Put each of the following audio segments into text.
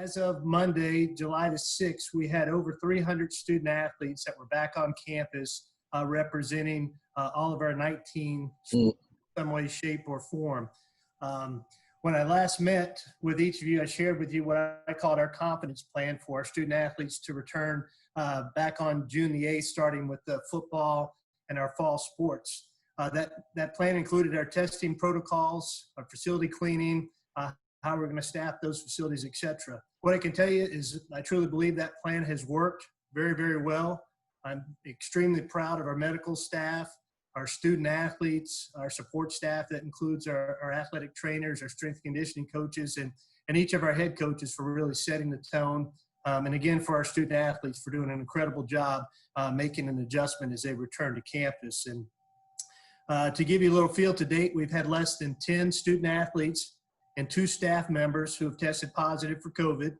As of Monday, July the 6th, we had over 300 student athletes that were back on campus representing all of our 19 schools in some way, shape, or form. When I last met with each of you, I shared with you what I called our confidence plan for our student athletes to return back on June the 8th, starting with the football and our fall sports. That plan included our testing protocols, our facility cleaning, how we're going to staff those facilities, etc. What I can tell you is I truly believe that plan has worked very, very well. I'm extremely proud of our medical staff, our student athletes, our support staff that includes our athletic trainers, our strength and conditioning coaches, and each of our head coaches for really setting the tone. And again, for our student athletes for doing an incredible job making an adjustment as they return to campus. And to give you a little feel to date, we've had less than 10 student athletes and 2 staff members who have tested positive for COVID,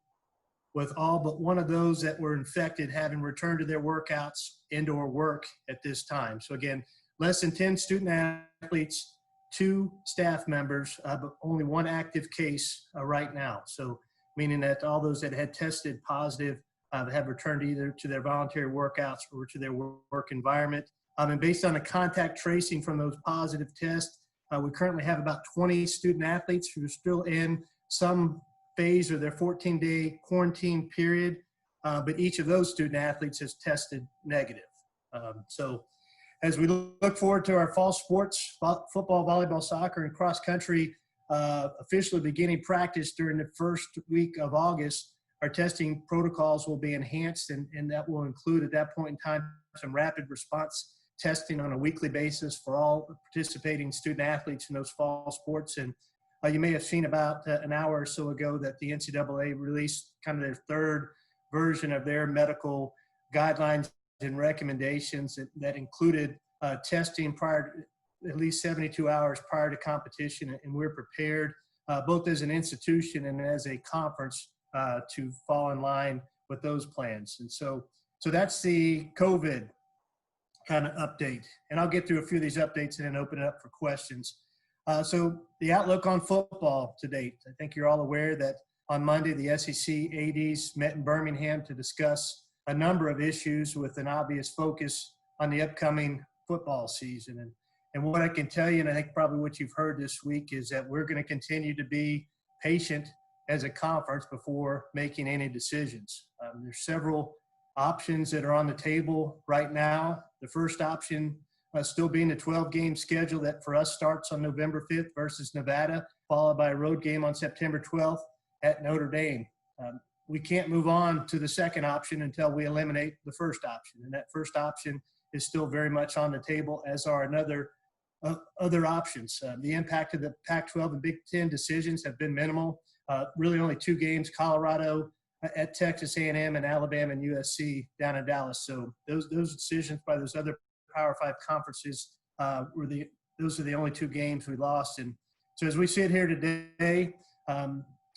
with all but one of those that were infected having returned to their workouts and/or work at this time. So again, less than 10 student athletes, 2 staff members, but only 1 active case right now. So meaning that all those that had tested positive have returned either to their voluntary workouts or to their work environment. And based on the contact tracing from those positive tests, we currently have about 20 student athletes who are still in some phase of their 14-day quarantine period, but each of those student athletes has tested negative. So as we look forward to our fall sports, football, volleyball, soccer, and cross country officially beginning practice during the first week of August, our testing protocols will be enhanced, and that will include at that point in time some rapid response testing on a weekly basis for all participating student athletes in those fall sports. And you may have seen about an hour or so ago that the NCAA released kind of their 3rd version of their medical guidelines and recommendations that included testing prior to, at least 72 hours prior to competition. And we're prepared both as an institution and as a conference to fall in line with those plans. And so that's the COVID kind of update. And I'll get through a few of these updates and then open it up for questions. So the outlook on football to date, I think you're all aware that on Monday, the SEC ADs met in Birmingham to discuss a number of issues with an obvious focus on the upcoming football season. And what I can tell you, and I think probably what you've heard this week, is that we're going to continue to be patient as a conference before making any decisions. There's several options that are on the table right now. The first option still being the 12-game schedule that for us starts on November 5th versus Nevada, followed by a road game on September 12th at Notre Dame. We can't move on to the second option until we eliminate the first option. And that first option is still very much on the table, as are other options. The impact of the Pac-12 and Big Ten decisions have been minimal. Really only 2 games, Colorado at Texas A&M and Alabama and USC down in Dallas. So those decisions by those other Power 5 conferences those are the only 2 games we lost. And so as we sit here today,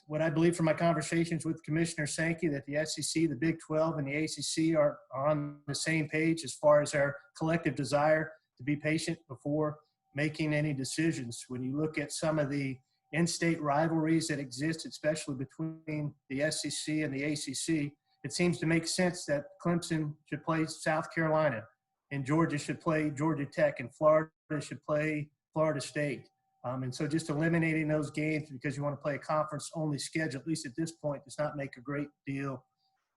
what I believe from my conversations with Commissioner Sankey, that the SEC, the Big 12, and the ACC are on the same page as far as our collective desire to be patient before making any decisions. When you look at some of the in-state rivalries that exist, especially between the SEC and the ACC, it seems to make sense that Clemson should play South Carolina, and Georgia should play Georgia Tech, and Florida should play Florida State. And so just eliminating those games because you want to play a conference-only schedule, at least at this point, does not make a great deal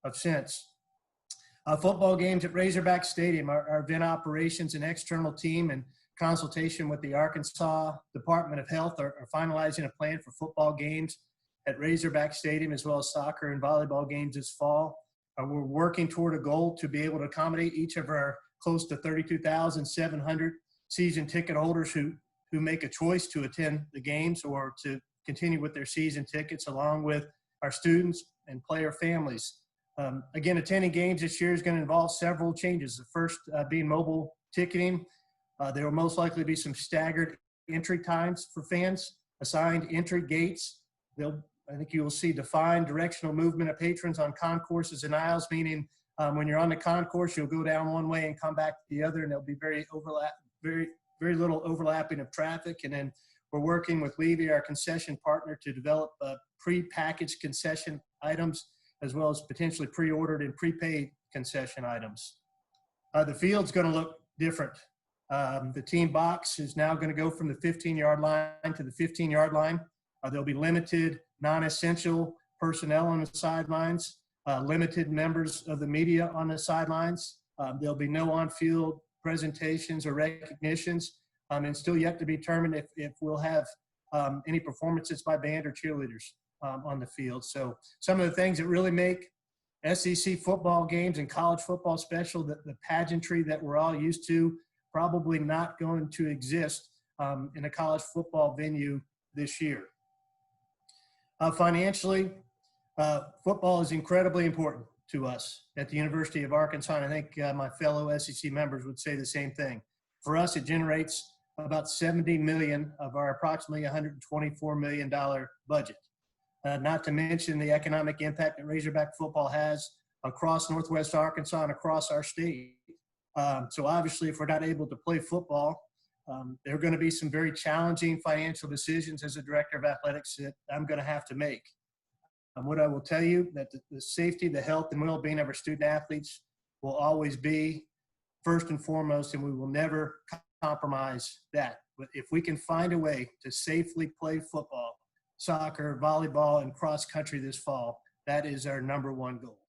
of sense. Football games at Razorback Stadium, our event operations and external team in consultation with the Arkansas Department of Health are finalizing a plan for football games at Razorback Stadium, as well as soccer and volleyball games this fall. We're working toward a goal to be able to accommodate each of our close to 32,700 season ticket holders who make a choice to attend the games or to continue with their season tickets, along with our students and player families. Again, attending games this year is going to involve several changes. The first being mobile ticketing. There will most likely be some staggered entry times for fans, assigned entry gates. I think you will see defined directional movement of patrons on concourses and aisles, meaning when you're on the concourse, you'll go down one way and come back the other, and there'll be very little overlapping of traffic. And then we're working with Levy, our concession partner, to develop pre-packaged concession items, as well as potentially pre-ordered and prepaid concession items. The field's going to look different. The team box is now going to go from the 15-yard line to the 15-yard line. There'll be limited non-essential personnel on the sidelines, limited members of the media on the sidelines. There'll be no on-field presentations or recognitions, and still yet to be determined if we'll have any performances by band or cheerleaders on the field. So some of the things that really make SEC football games and college football special, the pageantry that we're all used to, probably not going to exist in a college football venue this year. Financially, football is incredibly important to us at the University of Arkansas, and I think my fellow SEC members would say the same thing. For us, it generates about $70 million of our approximately $124 million budget. Not to mention the economic impact that Razorback football has across Northwest Arkansas and across our state. So obviously, if we're not able to play football, there are going to be some very challenging financial decisions as a director of athletics that I'm going to have to make. What I will tell you, that the safety, the health, and well-being of our student athletes will always be first and foremost, and we will never compromise that. But if we can find a way to safely play football, soccer, volleyball, and cross country this fall, that is our #1 goal.